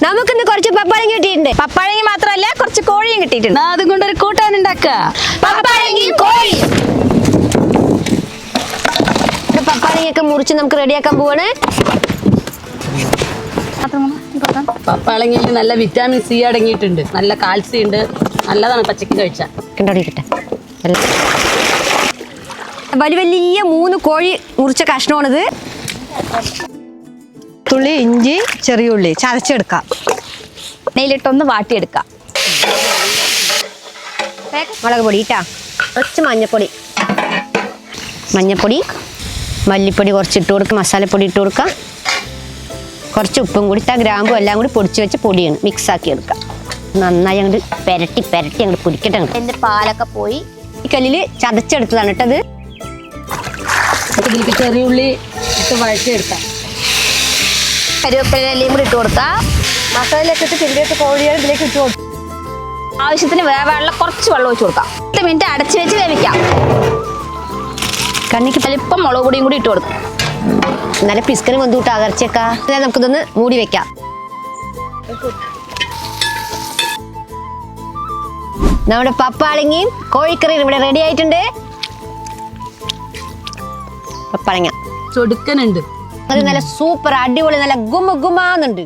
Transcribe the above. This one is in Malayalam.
നമുക്കിന്ന് കുറച്ച് പപ്പാഴങ്ങ കിട്ടിയിട്ടുണ്ട്. പപ്പാഴങ്ങി മാത്രമല്ല കുറച്ച് കോഴിയും കിട്ടിയിട്ടുണ്ട്. അതും കൊണ്ടൊരു കൂട്ടാൻ ഉണ്ടാക്കുക. പപ്പാഴങ്ങയൊക്കെ മുറിച്ച് നമുക്ക് റെഡിയാക്കാൻ പോവാണ്. പപ്പാളങ്ങിയിൽ നല്ല വിറ്റാമിൻ സി അടങ്ങിയിട്ടുണ്ട്, നല്ല കാൽസ്യം ഉണ്ട്, നല്ലതാണ് പച്ചക്ക് കഴിച്ചാൽ. കണ്ടോടിക്കട്ടെ. വലിയ വലിയ 3 കോഴി മുറിച്ച കഷ്ണമാണിത്. തുള്ളി ഇഞ്ചി, ചെറിയ ഉള്ളി ചതച്ചെടുക്കാം. നെയ്യിലിട്ടൊന്ന് വാട്ടിയെടുക്കാം. മുളക് പൊടി ഇട്ടാ, കുറച്ച് മഞ്ഞപ്പൊടി, മല്ലിപ്പൊടി കുറച്ച് ഇട്ട് കൊടുക്കുക, മസാലപ്പൊടി ഇട്ട് കൊടുക്കാം, കുറച്ച് ഉപ്പും കൂടി ഇട്ടാൽ ഗ്രാമ്പും എല്ലാം കൂടി പൊടിച്ച് വെച്ച് പൊടിയാണ് മിക്സ് ആക്കി എടുക്കാം. നന്നായി അങ്ങോട്ട് പെരട്ടി അങ്ങോട്ട് പൊടിക്കട്ടെ. എൻ്റെ പാലൊക്കെ പോയി ഈ കല്ലിൽ ചതച്ചെടുത്തതാണ് ഇട്ടത്. ഇതിലേക്ക് ചെറിയ ഉള്ളി ഇട്ട് വഴറ്റിയെടുക്കാം. കരുവേപ്പിലയും കൂടി ഇട്ട് കൊടുക്കാം. മസാലയൊക്കെ ഇട്ട് ചെറിയ കോഴികൾ ഇതിലേക്ക് ഇട്ട് കൊടുക്കും. ആവശ്യത്തിന് വേവാനുള്ള കുറച്ച് വെള്ളം ഒഴിച്ച് കൊടുക്കാം. 10 മിനിറ്റ് അടച്ച് വെച്ച് വേവിക്കാം. കണ്ണിക്ക് അല്പം മുളക് പൊടിയും കൂടി ഇട്ട് കൊടുക്കും. നല്ല പിസ്കന് വന്നിട്ട് അകർച്ചയൊക്കെ നമുക്കിതൊന്ന് മൂടി വെക്കാം. നമ്മുടെ പപ്പാളങ്ങയും കോഴിക്കറിയും ഇവിടെ റെഡി ആയിട്ടുണ്ട്. പപ്പാളങ്ങ ചൊടുക്കനുണ്ട്, അത് നല്ല സൂപ്പർ അടിപൊളി, നല്ല ഗുമാന്നുണ്ട്.